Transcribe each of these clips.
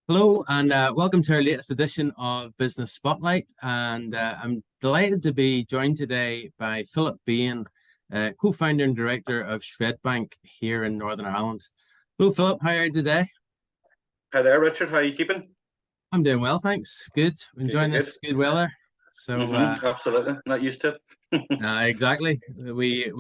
Hello and welcome to our latest edition of Business Spotlight. And I'm delighted to be joined today by Philip Bain, co-founder and director of ShredBank here in Northern Ireland. Hello, Philip. How are you today? Hi there, Richard. How are you keeping? I'm doing well, thanks. Good. Good, Enjoying good, good. this good weather. So Absolutely. Not used to it. exactly. We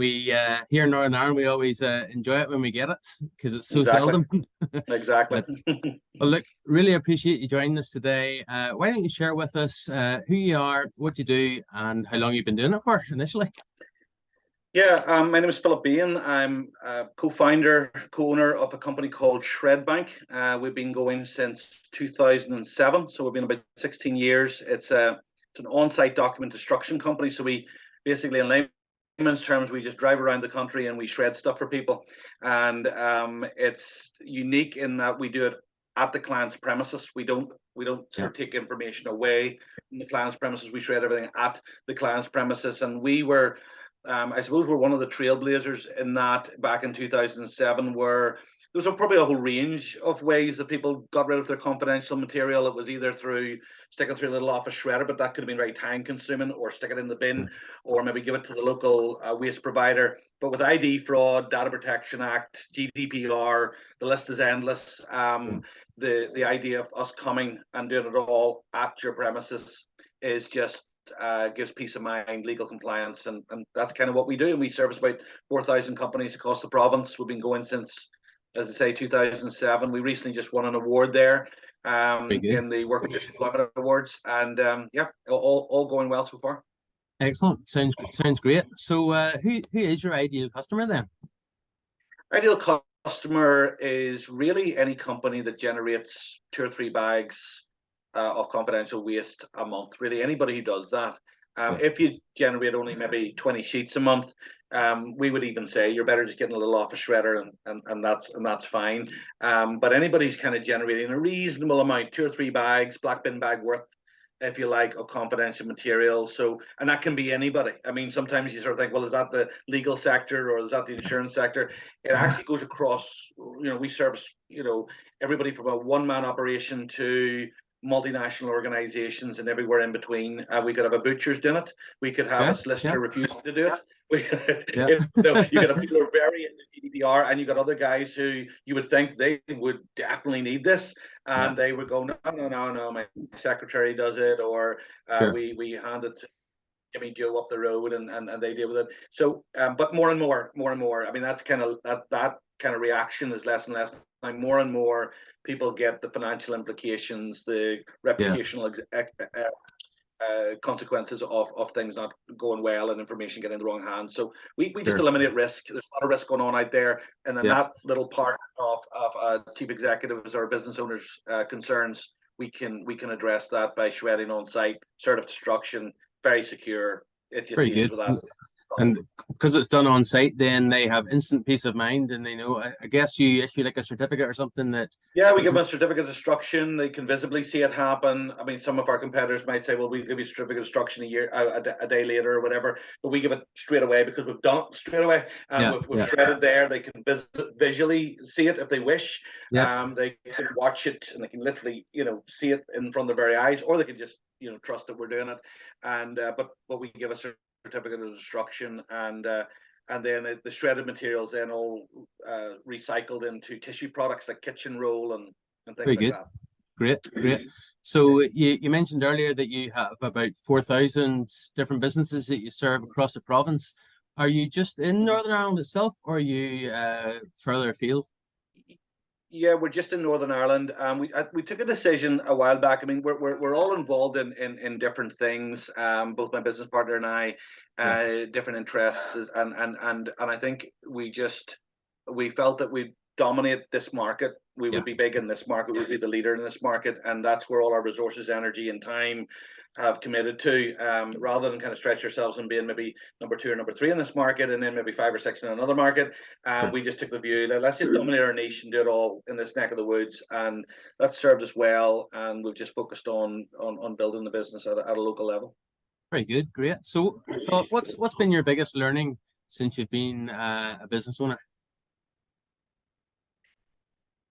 here in Northern Ireland we always enjoy it when we get it because it's so Exactly. seldom. Exactly. But Well, look, really appreciate you joining us today. Why don't you share with us who you are, what you do, and how long you've been doing it for initially? Yeah, my name is Philip Bain. I'm a co-founder, co-owner of a company called ShredBank. We've been going since 2007, so we've been about 16 years. It's an on-site document destruction company. So we basically, in layman's terms, we just drive around the country and we shred stuff for people. And it's unique in that we do it at the client's premises. We don't Yeah. sort of take information away from the client's premises. We shred everything at the client's premises, and we were I suppose we're one of the trailblazers in that back in 2007, where there was probably a whole range of ways that people got rid of their confidential material. It was either through sticking through a little office shredder, but that could have been very time consuming, or stick it in the bin, or maybe give it to the local waste provider. But with ID fraud, Data Protection Act, GDPR, the list is endless. The idea of us coming and doing it all at your premises is just gives peace of mind, legal compliance, and that's kind of what we do. And we service about 4,000 companies across the province. We've been going since, as I say, 2007. We recently just won an award there Very good. in the Workplace Employment Awards, and yeah, all going well so far. Excellent. Sounds great. So, who is your ideal customer then? Ideal customer is really any company that generates 2 or 3 bags of confidential waste a month. Really, anybody who does that. Yeah. If you generate only maybe 20 sheets a month, we would even say you're better just getting a little off a shredder, and that's fine. But anybody who's kind of generating a reasonable amount, 2 or 3 bags, black bin bag worth, if you like, of confidential material. So, and that can be anybody. I mean, sometimes you sort of think, well, is that the legal sector or is that the insurance sector? It actually goes across. We service everybody from a one-man operation to multinational organizations and everywhere in between. We could have a butcher's doing it. We could have Yeah. a Yeah. solicitor refusing to do it. We, Yeah. you got people who are very into GDPR, and you got other guys who you would think they would definitely need this, Yeah. and they would go, no, no, no, no, my secretary does it, or Sure. we hand it to Jimmy Joe up the road, and they deal with it. So, but more and more, more and more. I mean, that's kind of that kind of reaction is less and less. Now, more and more people get the financial implications, the Yeah. reputational consequences of things not going well and information getting in the wrong hands. So we just Sure. eliminate risk. There's a lot of risk going on out there, and then Yeah. that little part of chief executives or business owners' concerns, we can address that by shredding on site, sort of destruction, very secure. It just Very deals good. with that. And because it's done on site, then they have instant peace of mind, and they know. I guess you issue like a certificate or something that Yeah, we this give them a is. certificate of destruction. They can visibly see it happen. I mean, some of our competitors might say, "Well, we'll give you a certificate of destruction a day later or whatever," but we give it straight away because we've done it straight away, and Yeah. we've Yeah. shredded there. They can visually see it if they wish. Yeah. They can watch it, and they can literally, see it in front of their very eyes, or they can just, trust that we're doing it. And but we give a certificate of destruction, and then the shredded materials then all recycled into tissue products like kitchen roll and things Very like good. that. Great. Great. So you mentioned earlier that you have about 4,000 different businesses that you serve across the province. Are you just in Northern Ireland itself, or are you further afield? Yeah, we're just in Northern Ireland. We took a decision a while back. I mean, we're all involved in different things. Both my business partner and I, Yeah. different interests, and I think we felt that we dominate this market. We Yeah. would be big in this market. We'd be the leader in this market, and that's where all our resources, energy, and time have committed to. Rather than kind of stretch ourselves and being maybe number two or number three in this market, and then maybe five or six in another market. Sure. We just took the view that let's just dominate our niche and do it all in this neck of the woods, and that's served us well. And we've just focused on building the business at a local level. Very good. Great. So, Philip, what's been your biggest learning since you've been a business owner?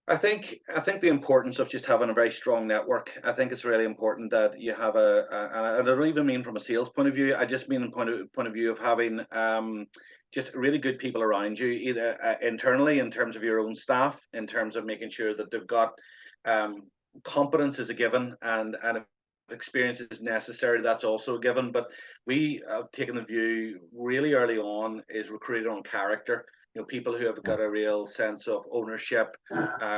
I think the importance of just having a very strong network. I think it's really important that you have and I don't even mean from a sales point of view. I just mean point of view of having just really good people around you, either internally in terms of your own staff, in terms of making sure that they've got competence is a given, and if experience is necessary, that's also a given. But we have taken the view really early on is recruited on character. People who have got a real sense of ownership,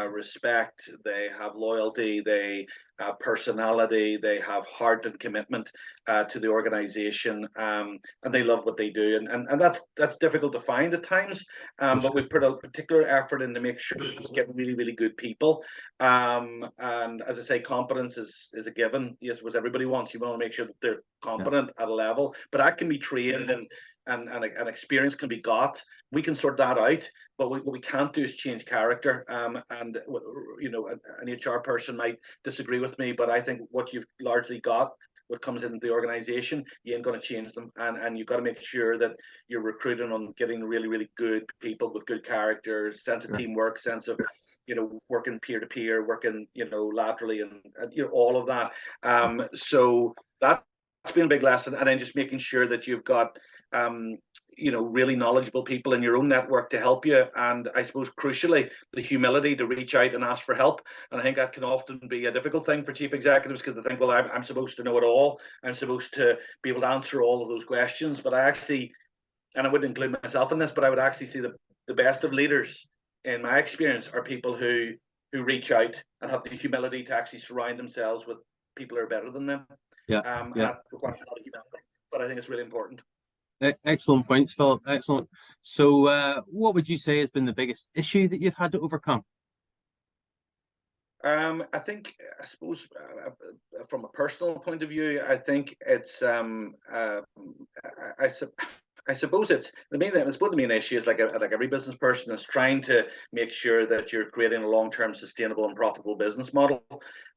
respect, they have loyalty, they have personality, they have heart and commitment to the organization, and they love what they do. And that's difficult to find at times, but we've put a particular effort in to make sure we get really, really good people. And as I say, competence is a given. Yes, what everybody wants. You want to make sure that they're competent at a level, but that can be trained, and experience can be got. We can sort that out, but what we can't do is change character. And an HR person might disagree with me, but I think what you've largely got, what comes into the organization, you ain't going to change them. And you've got to make sure that you're recruiting on getting really, really good people with good characters, sense of teamwork, sense of working peer to peer, working laterally, and all of that. So that's been a big lesson. And then just making sure that you've got really knowledgeable people in your own network to help you, and I suppose crucially the humility to reach out and ask for help. And I think that can often be a difficult thing for chief executives, because they think, well, I'm supposed to know it all, I'm supposed to be able to answer all of those questions. But I actually, and I wouldn't include myself in this, but I would actually see the best of leaders in my experience are people who reach out and have the humility to actually surround themselves with people who are better than them. And that requires a lot of humility, but I think it's really important. Excellent points, Philip. Excellent. So what would you say has been the biggest issue that you've had to overcome? I suppose from a personal point of view, I think it's I suppose it's the main thing. It's both the main issue is like every business person is trying to make sure that you're creating a long-term, sustainable, and profitable business model.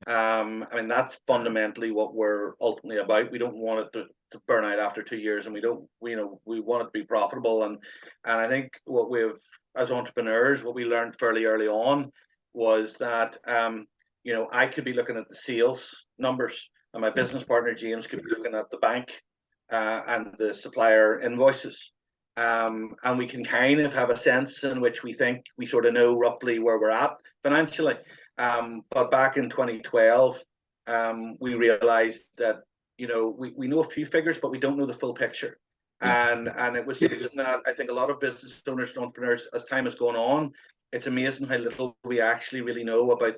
I mean, that's fundamentally what we're ultimately about. We don't want it to burn out after 2 years, and we want it to be profitable. And I think what we've, as entrepreneurs, what we learned fairly early on was that I could be looking at the sales numbers, and my business partner James could be looking at the bank and the supplier invoices, and we can kind of have a sense in which we think we sort of know roughly where we're at financially. But back in 2012, we realized that we know a few figures, but we don't know the full picture. And it was something that I think a lot of business owners and entrepreneurs, as time has gone on, it's amazing how little we actually really know about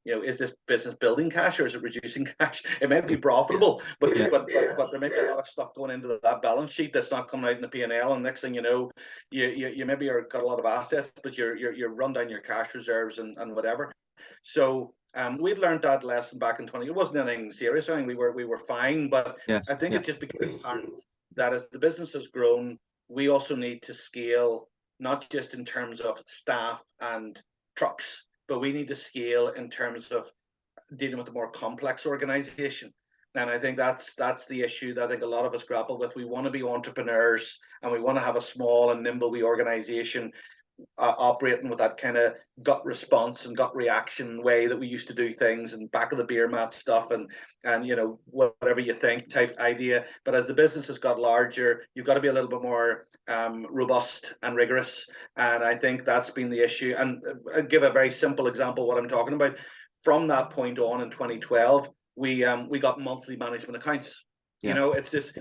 is this business building cash or is it reducing cash? It may be profitable, but there may be a lot of stuff going into that balance sheet that's not coming out in the P&L. And next thing you know, you maybe got a lot of assets, but you're run down your cash reserves and whatever. So we'd learned that lesson back in 20. It wasn't anything serious. I think we were fine, but I think it just became apparent that as the business has grown, we also need to scale, not just in terms of staff and trucks, but we need to scale in terms of dealing with a more complex organization. And I think that's the issue that I think a lot of us grapple with. We want to be entrepreneurs, and we want to have a small and nimble organization operating with that kind of gut response and gut reaction way that we used to do things, and back of the beer mat stuff, and whatever you think type idea. But as the business has got larger, you've got to be a little bit more robust and rigorous, and I think that's been the issue. And I'll give a very simple example of what I'm talking about. From that point on in 2012, we got monthly management accounts. It's just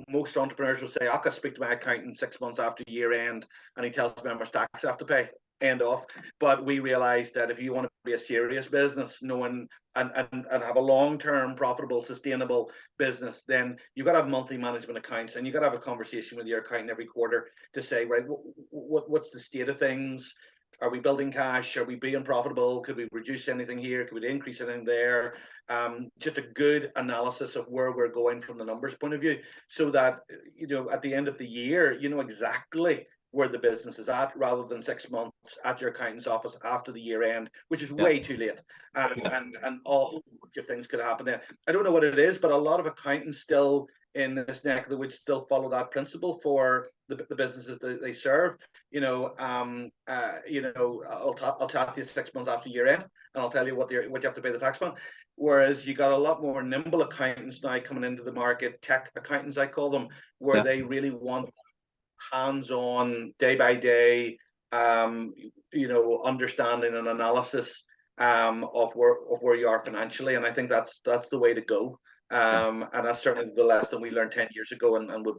most entrepreneurs will say, I can speak to my accountant 6 months after year end, and he tells me how much tax I have to pay. End off. But we realized that if you want to be a serious business, knowing and have a long-term, profitable, sustainable business, then you've got to have monthly management accounts, and you've got to have a conversation with your accountant every quarter to say, right, what's the state of things? Are we building cash? Are we being profitable? Could we reduce anything here? Could we increase anything there? Just a good analysis of where we're going from the numbers point of view, so that at the end of the year, you know exactly where the business is at, rather than 6 months at your accountant's office after the year end, which is way too late. And all of things could happen then. I don't know what it is, but a lot of accountants still in this neck of the woods still follow that principle for the businesses that they serve. I'll chat to you 6 months after year end, and I'll tell you what you have to pay the tax on. Whereas you got a lot more nimble accountants now coming into the market, tech accountants I call them, where they really want hands-on, day by day, understanding and analysis of where you are financially, and I think that's the way to go. And that's certainly the lesson we learned 10 years ago, and we're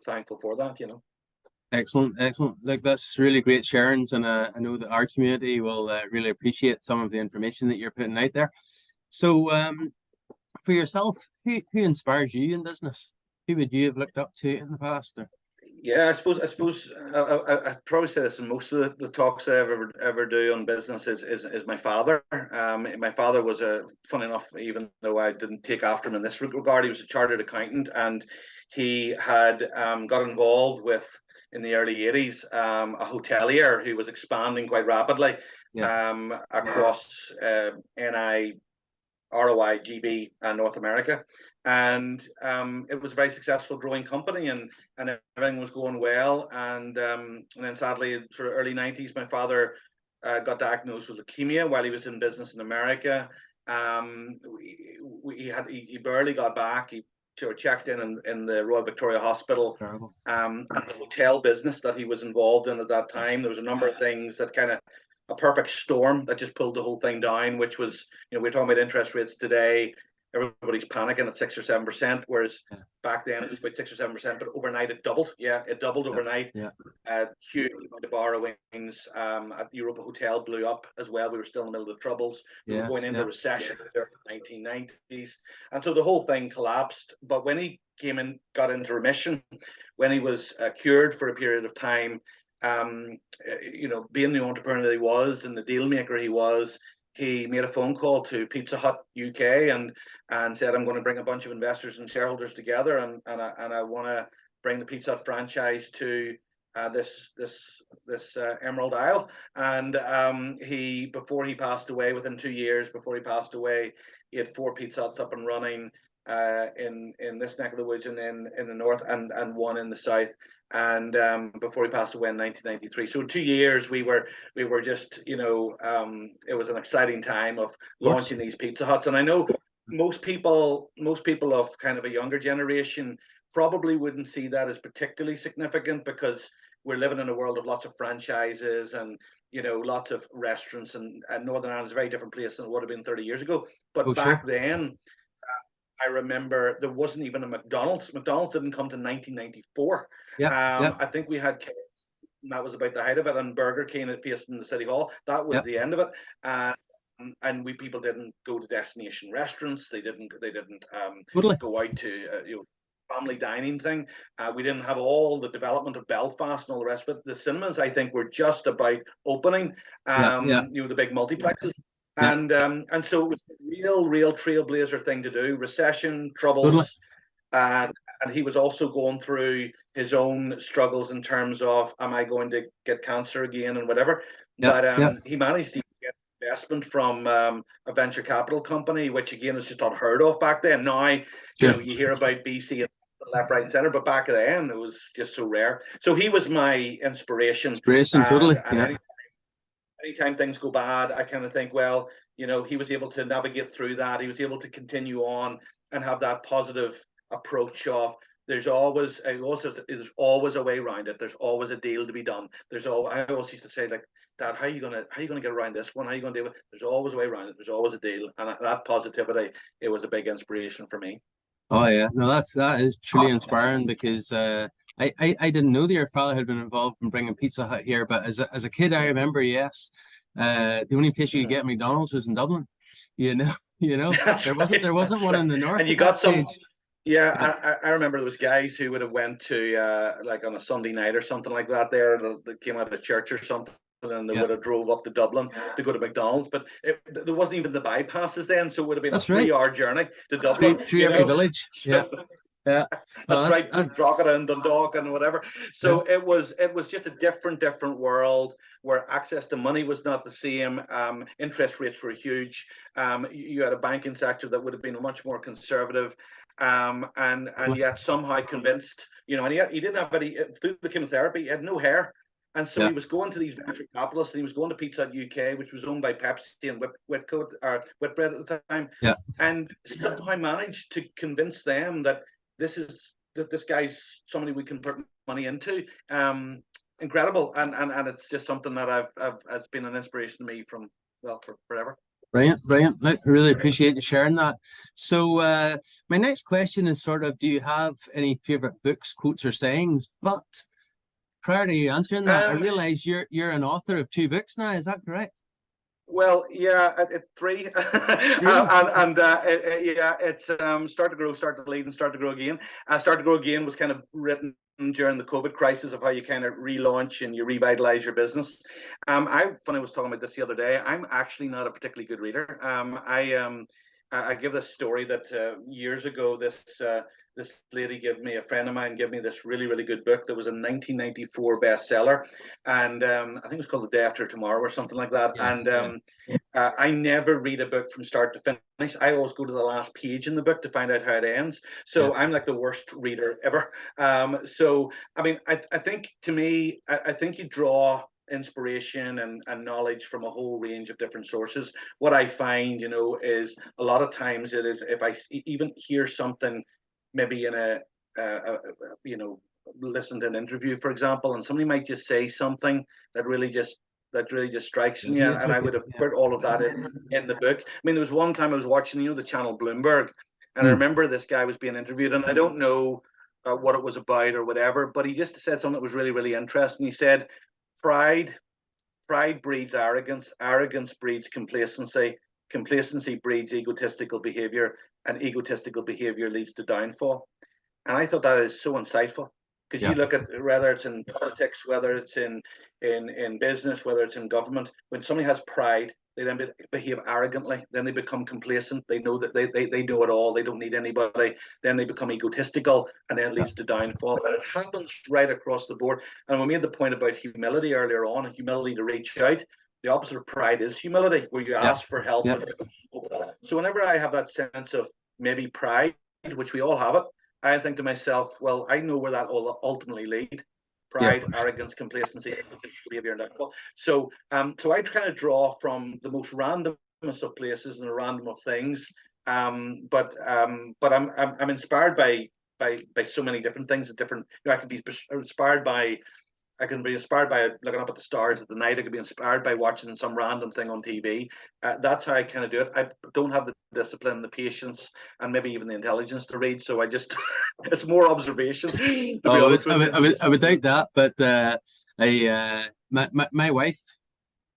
thankful for that. Excellent, excellent. Like, that's really great sharings, and I know that our community will really appreciate some of the information that you're putting out there. So, for yourself, who inspires you in business? Who would you have looked up to in the past? Yeah, I suppose I probably say this in most of the talks I ever do on business is my father. My father was funny enough, even though I didn't take after him in this regard, he was a chartered accountant, and he had got involved with, in the early 80s, a hotelier who was expanding quite rapidly across NI, ROI, GB, and North America. And it was a very successful growing company, and everything was going well. And then sadly, sort of early 90s, my father got diagnosed with leukemia while he was in business in America. He barely got back. He sort of checked in the Royal Victoria Hospital, and the hotel business that he was involved in at that time, there was a number of things that kind of a perfect storm that just pulled the whole thing down, which was, we're talking about interest rates today. Everybody's panicking at 6 or 7%, whereas back then it was about 6 or 7%, but overnight it doubled. Yeah, it doubled overnight. Huge amount of borrowings. At the Europa Hotel blew up as well. We were still in the middle of the troubles. We were going into recession in the 1990s, and so the whole thing collapsed. But when he came in, got into remission, when he was cured for a period of time, being the entrepreneur that he was and the deal maker he was, he made a phone call to Pizza Hut UK and said, I'm going to bring a bunch of investors and shareholders together, and I want to bring the Pizza Hut franchise to this Emerald Isle. And before he passed away, within 2 years before he passed away, he had 4 Pizza Huts up and running in this neck of the woods, and in the north, and one in the south. And before he passed away in 1993. So in 2 years, we were just, it was an exciting time of launching these Pizza Huts. And I know most people of kind of a younger generation probably wouldn't see that as particularly significant, because we're living in a world of lots of franchises and, lots of restaurants, and Northern Ireland is a very different place than it would have been 30 years ago. But back then, I remember there wasn't even a McDonald's. McDonald's didn't come to 1994. I think we had, and that was about the height of it, and Burger King at based in the City Hall. That was the end of it. And people didn't go to destination restaurants. They didn't go out to family dining thing. We didn't have all the development of Belfast and all the rest of it. The cinemas, I think, were just about opening. The big multiplexes. And so it was a real trailblazer thing to do. Recession, troubles, and he was also going through his own struggles in terms of, am I going to get cancer again and whatever. But he managed to get investment from a venture capital company, which again is just unheard of back then. Now, you hear about VC and left, right, and center, but back then it was just so rare. So he was my inspiration. Totally. Anytime things go bad, I kind of think, well, he was able to navigate through that. He was able to continue on and have that positive approach of there's always a way around it. There's always a deal to be done. I always used to say, like, Dad, how are you gonna get around this one? How are you gonna do it? There's always a way around it. There's always a deal, and that positivity, it was a big inspiration for me. Oh yeah, no, that is truly inspiring, because I didn't know that your father had been involved in bringing Pizza Hut here, but as a kid, I remember, the only place you could get McDonald's was in Dublin. There wasn't one in the north. And you got some. I remember there was guys who would have went to like on a Sunday night or something like that. They came out of church or something, and they would have drove up to Dublin to go to McDonald's. But there wasn't even the bypasses then, so it would have been a 3-hour journey to Dublin. Through every village. Yeah. That's right, through Drogheda and Dundalk and whatever. So it was just a different world, where access to money was not the same. Interest rates were huge. You had a banking sector that would have been much more conservative. and yet somehow convinced, and he didn't have any, through the chemotherapy, he had no hair. And so he was going to these venture capitalists, and he was going to Pizza Hut UK, which was owned by Pepsi and Whitcoat, or Whitbread at the time, and somehow managed to convince them that this guy's somebody we can put money into. Incredible, and it's just something that it's been an inspiration to me from, well, for forever. Brilliant, brilliant. Look, I really appreciate you sharing that. So my next question is sort of, do you have any favorite books, quotes, or sayings? But prior to you answering that, I realize you're an author of 2 books now. Is that correct? Well, yeah, at 3, it's Start to Grow, Start to Lead, and Start to Grow Again. Start to Grow Again was kind of written during the COVID crisis, of how you kind of relaunch and you revitalize your business. I was talking about this the other day. I'm actually not a particularly good reader. I give this story that years ago, this lady a friend of mine gave me this really, really good book that was a 1994 bestseller, and I think it was called The Day After Tomorrow or something like that. Yes, and I never read a book from start to finish. I always go to the last page in the book to find out how it ends. So I'm like the worst reader ever. So I mean, I think, to me, I think you draw inspiration and knowledge from a whole range of different sources. What I find, is a lot of times it is, if I even hear something, maybe in listen to an interview, for example, and somebody might just say something that really just strikes me, and I would have put all of that in the book. I mean, there was one time I was watching, the channel Bloomberg, and I remember this guy was being interviewed, and I don't know what it was about or whatever, but he just said something that was really, really interesting. He said, Pride breeds arrogance. Arrogance breeds complacency. Complacency breeds egotistical behavior, and egotistical behavior leads to downfall. And I thought that is so insightful, because you look at, whether it's in politics, whether it's in business, whether it's in government, when somebody has pride, they then behave arrogantly. Then they become complacent. They know that they know it all. They don't need anybody. Then they become egotistical, and then it leads to downfall. And it happens right across the board. And we made the point about humility earlier on, and humility to reach out. The opposite of pride is humility, where you ask for help. So whenever I have that sense of maybe pride, which we all have it, I think to myself, well, I know where that will ultimately lead. Pride, arrogance, complacency, behavior, and downfall. So I kind of draw from the most randomest of places and the random of things. But I'm inspired by so many different things. I can be inspired by. I can be inspired by looking up at the stars at the night. I could be inspired by watching some random thing on TV. That's how I kind of do it. I don't have the discipline, the patience, and maybe even the intelligence to read. So I just, it's more observation. I would doubt that, but my wife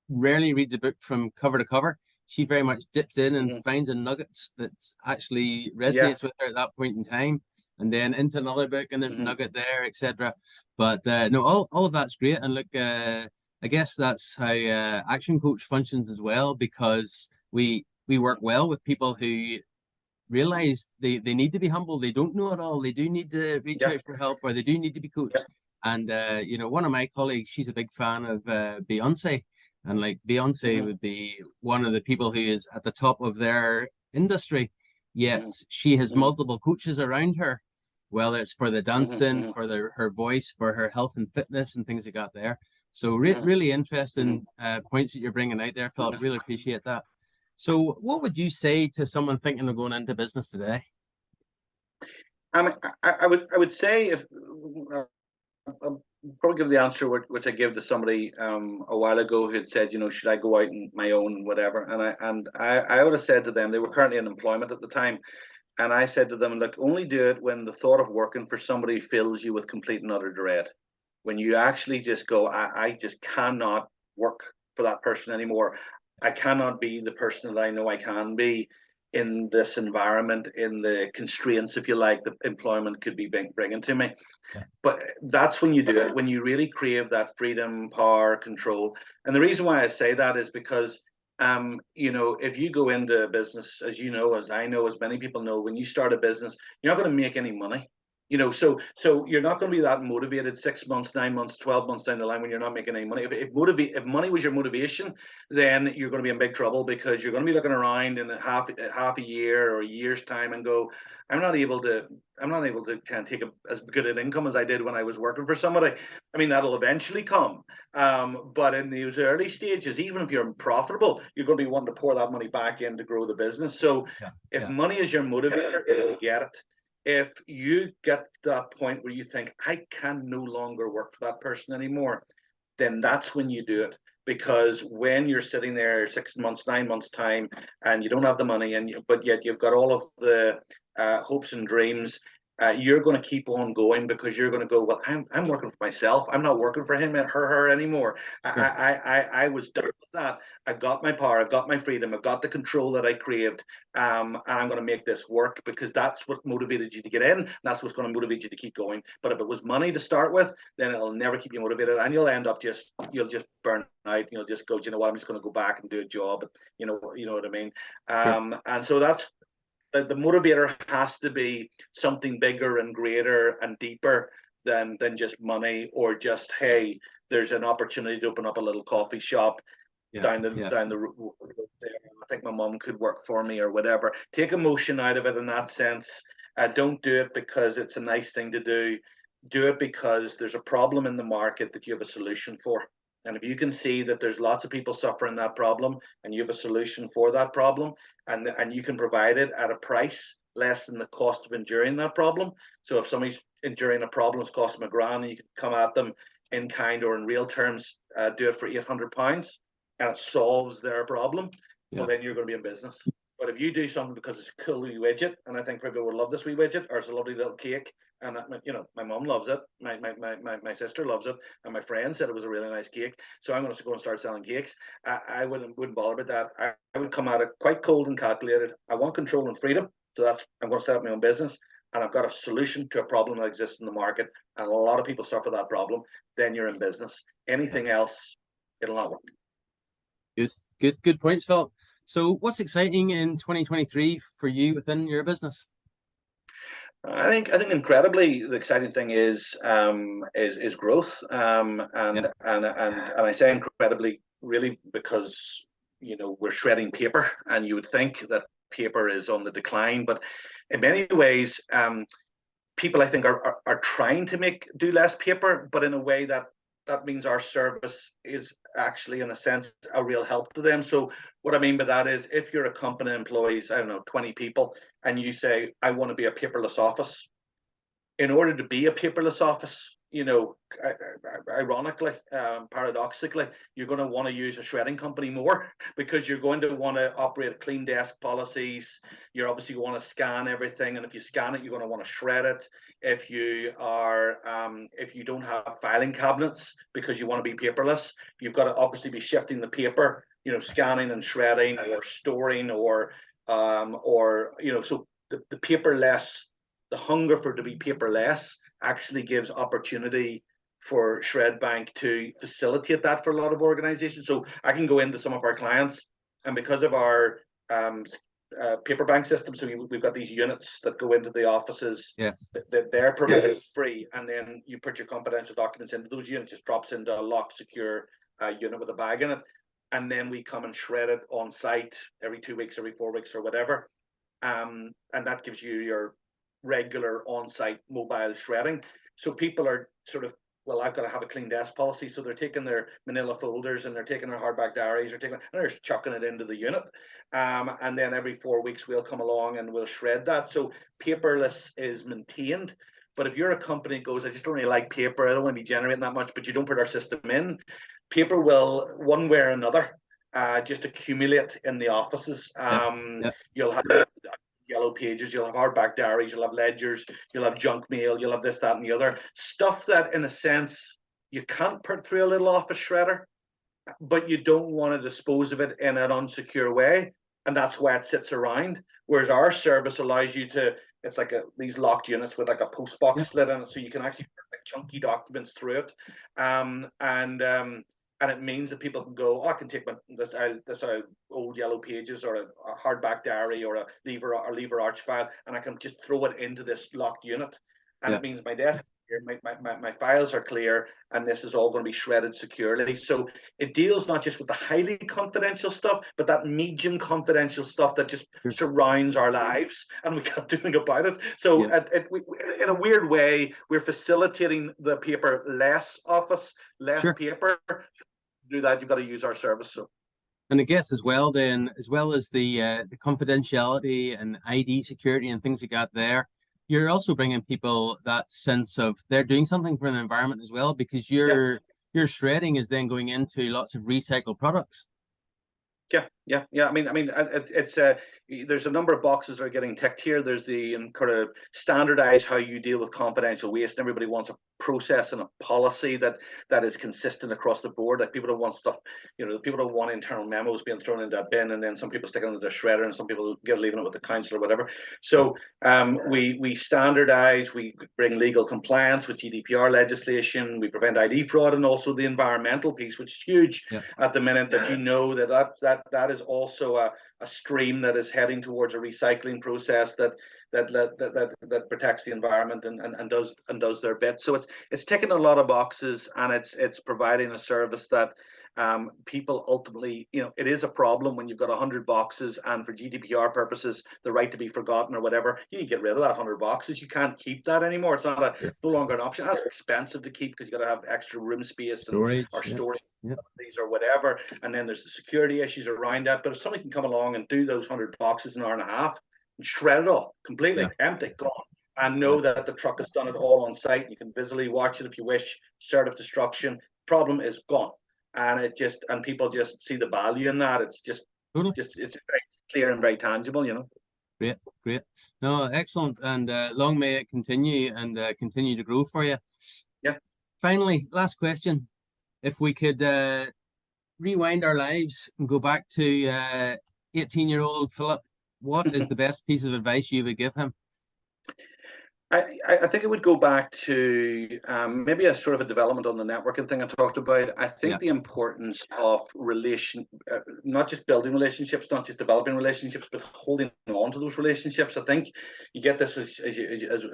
rarely reads a book from cover to cover. She very much dips in and finds a nugget that actually resonates with her at that point in time, and then into another book, and there's a nugget there, etc. But no, all of that's great. And look, I guess that's how Action Coach functions as well, because we work well with people who realize they need to be humble. They don't know it all. They do need to reach out for help, or they do need to be coached. And one of my colleagues, she's a big fan of Beyonce. And like Beyonce would be one of the people who is at the top of their industry, yet she has multiple coaches around her, whether it's for the dancing, for her voice, for her health and fitness and things like that there. So really interesting points that you're bringing out there, Philip. Really appreciate that. So what would you say to someone thinking of going into business today? I would say, if I'll probably give the answer which I gave to somebody a while ago, who had said, should I go out on my own, whatever. And I would have said to them, they were currently in employment at the time, and I said to them, look, only do it when the thought of working for somebody fills you with complete and utter dread. When you actually just go, I just cannot work for that person anymore. I cannot be the person that I know I can be in this environment, in the constraints, if you like, that employment could be bringing to me. But that's when you do it, when you really crave that freedom, power, control. And the reason why I say that is because, if you go into a business, as you know, as I know, as many people know, when you start a business, you're not going to make any money. So you're not going to be that motivated 6 months, 9 months, 12 months down the line when you're not making any money. If money was your motivation, then you're going to be in big trouble, because you're going to be looking around in half a year or a year's time and go, I'm not able to kind of take as good an income as I did when I was working for somebody. I mean, that'll eventually come. But in those early stages, even if you're profitable, you're going to be wanting to pour that money back in to grow the business. So if money is your motivator, you'll get it. If you get to that point where you think, I can no longer work for that person anymore, then that's when you do it. Because when you're sitting there 6 months, 9 months time, and you don't have the money, but yet you've got all of the hopes and dreams, you're going to keep on going, because you're going to go, well, I'm working for myself. I'm not working for him and her anymore. I was done with that. I've got my power. I've got my freedom. I've got the control that I craved. And I'm going to make this work, because that's what motivated you to get in. That's what's going to motivate you to keep going. But if it was money to start with, then it'll never keep you motivated, and you'll end up you'll just burn out. You'll just go, you know what, I'm just going to go back and do a job. You know what I mean. And so that's the motivator has to be something bigger and greater and deeper than just money, or just, hey, there's an opportunity to open up a little coffee shop down the road there. I think my mom could work for me, or whatever. Take emotion out of it in that sense. Don't do it because it's a nice thing to do. Do it because there's a problem in the market that you have a solution for. And if you can see that there's lots of people suffering that problem, and you have a solution for that problem, and you can provide it at a price less than the cost of enduring that problem. So if somebody's enduring a problem, it's costing them £1,000, and you can come at them in kind or in real terms, do it for £800, and it solves their problem, well, then you're going to be in business. But if you do something because it's a cool wee widget, and I think people would love this wee widget, or it's a lovely little cake, and my mom loves it, my sister loves it, and my friend said it was a really nice cake, so I'm going to go and start selling cakes. I wouldn't bother about that. I would come at it quite cold and calculated. I want control and freedom, so I'm going to set up my own business, and I've got a solution to a problem that exists in the market, and a lot of people suffer that problem. Then you're in business. Anything else, it'll not work. Good points, Philip. So what's exciting in 2023 for you within your business? I think incredibly the exciting thing is growth, and I say incredibly really because we're shredding paper, and you would think that paper is on the decline, but in many ways people I think are trying to do less paper, but in a way that means our service is actually, in a sense, a real help to them. So what I mean by that is, if you're a company that employs, I don't know, 20 people, and you say, I want to be a paperless office, in order to be a paperless office, ironically, paradoxically, you're going to want to use a shredding company more, because you're going to want to operate clean desk policies. You're obviously going to want to scan everything, and if you scan it, you're going to want to shred it. If you don't have filing cabinets because you want to be paperless, you've got to obviously be shifting the paper, scanning and shredding, or storing, or so the paperless. The hunger for it to be paperless actually gives opportunity for ShredBank to facilitate that for a lot of organizations. So I can go into some of our clients, and because of our paper bank system, so we've got these units that go into the offices. Yes. They're provided free, and then you put your confidential documents into those units. Just drops into a locked, secure unit with a bag in it, and then we come and shred it on site every 2 weeks, every 4 weeks, or whatever. And that gives you your regular on-site mobile shredding. So people are sort of, well, I've got to have a clean desk policy, so they're taking their manila folders, and they're taking their hardback diaries, and they're chucking it into the unit, and then every 4 weeks we'll come along and we'll shred that. So paperless is maintained. But if you're a company that goes, I just don't really like paper, I don't want to be generating that much, but you don't put our system in, paper will, one way or another, just accumulate in the offices. You'll have yellow pages, you'll have hardback diaries, you'll have ledgers, you'll have junk mail, you'll have this, that, and the other stuff that, in a sense, you can't put through a little office shredder, but you don't want to dispose of it in an unsecure way, and that's why it sits around. Whereas our service allows you to, it's like these locked units with like a post box slid in it, so you can actually put like chunky documents through it, and it means that people can go, oh, I can take this old yellow pages, or a hardback diary, or a lever arch file, and I can just throw it into this locked unit. and it means my desk, my files are clear, and this is all going to be shredded securely. So it deals not just with the highly confidential stuff, but that medium confidential stuff that just surrounds our lives, and we can't do anything about it. So in a weird way, we're facilitating the paper less office, less paper. To do that, you've got to use our service. So. And I guess as well, then, as well as the confidentiality and ID security and things like that there, you're also bringing people that sense of they're doing something for the environment as well, because your shredding is then going into lots of recycled products. Yeah. I mean, it's there's a number of boxes that are getting ticked here. There's the kind of standardize how you deal with confidential waste. And everybody wants a process and a policy that is consistent across the board. Like, people don't want stuff, people don't want internal memos being thrown into a bin, and then some people stick it into the shredder, and some people leaving it with the council or whatever. So we standardize, we bring legal compliance with GDPR legislation, we prevent ID fraud, and also the environmental piece, which is huge at the minute. That that is also a stream that is heading towards a recycling process that protects the environment and does their bit. So it's ticking a lot of boxes, and it's providing a service that people ultimately, it is a problem when you've got 100 boxes, and for GDPR purposes, the right to be forgotten or whatever, you can get rid of that 100 boxes. You can't keep that anymore. It's not no longer an option. That's expensive to keep, because you got to have extra room space and storage these or whatever. And then there's the security issues around that. But if somebody can come along and do those 100 boxes in an hour and a half and shred it all completely empty, gone, and know that the truck has done it all on site, you can visually watch it if you wish, start of destruction, problem is gone. And people just see the value in that. It's just it's very clear and very tangible, Great. No, excellent. And long may it continue, and continue to grow for you. Yeah. Finally, last question. If we could rewind our lives and go back to 18-year-old Philip, what is the best piece of advice you would give him? I think it would go back to maybe a sort of a development on the networking thing I talked about. I think the importance of not just building relationships, not just developing relationships, but holding on to those relationships. I think you get this as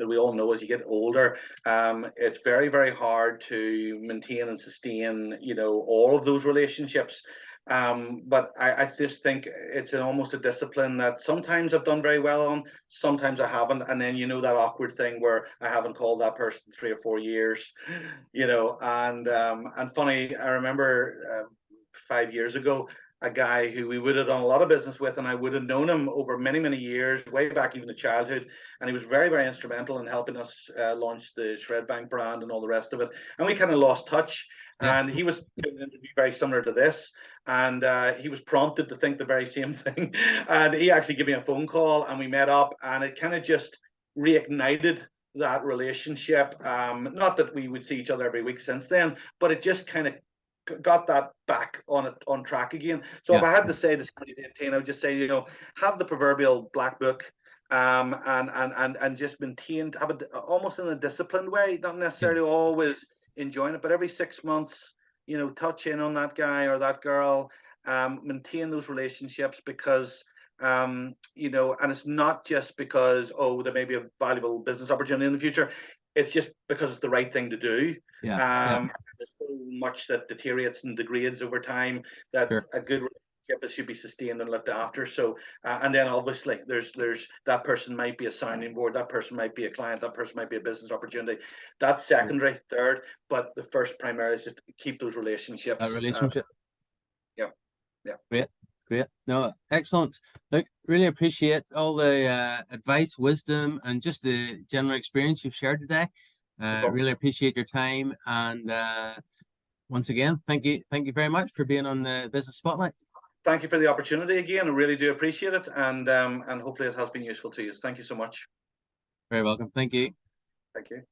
we all know, as you get older, it's very, very hard to maintain and sustain, all of those relationships. But I just think it's almost a discipline that sometimes I've done very well on, sometimes I haven't. And then, that awkward thing where I haven't called that person 3 or 4 years, and funny, I remember 5 years ago, a guy who we would have done a lot of business with, and I would have known him over many, many years, way back even to childhood. And he was very, very instrumental in helping us launch the ShredBank brand and all the rest of it. And we kind of lost touch. And he was doing an interview very similar to this, and he was prompted to think the very same thing. And he actually gave me a phone call, and we met up, and it kind of just reignited that relationship. Not that we would see each other every week since then, but it just kind of got that back on track again. So if I had to say to somebody to attain, I would just say, have the proverbial black book, and just maintain, have it almost in a disciplined way, not necessarily always enjoying it, but every 6 months, touch in on that guy or that girl, maintain those relationships, because and it's not just because there may be a valuable business opportunity in the future. It's just because it's the right thing to do. There's so much that deteriorates and degrades over time that a good relationship should be sustained and looked after. So and then obviously there's that person might be a sounding board, that person might be a client, that person might be a business opportunity. That's secondary, third, but the first primary is just to keep those relationships. Great. No, excellent. Look, really appreciate all the advice, wisdom, and just the general experience you've shared today. Really appreciate your time, and once again, thank you very much for being on the Business Spotlight. Thank you for the opportunity again. I really do appreciate it, and hopefully it has been useful to you. Thank you so much. Very welcome. Thank you. Thank you.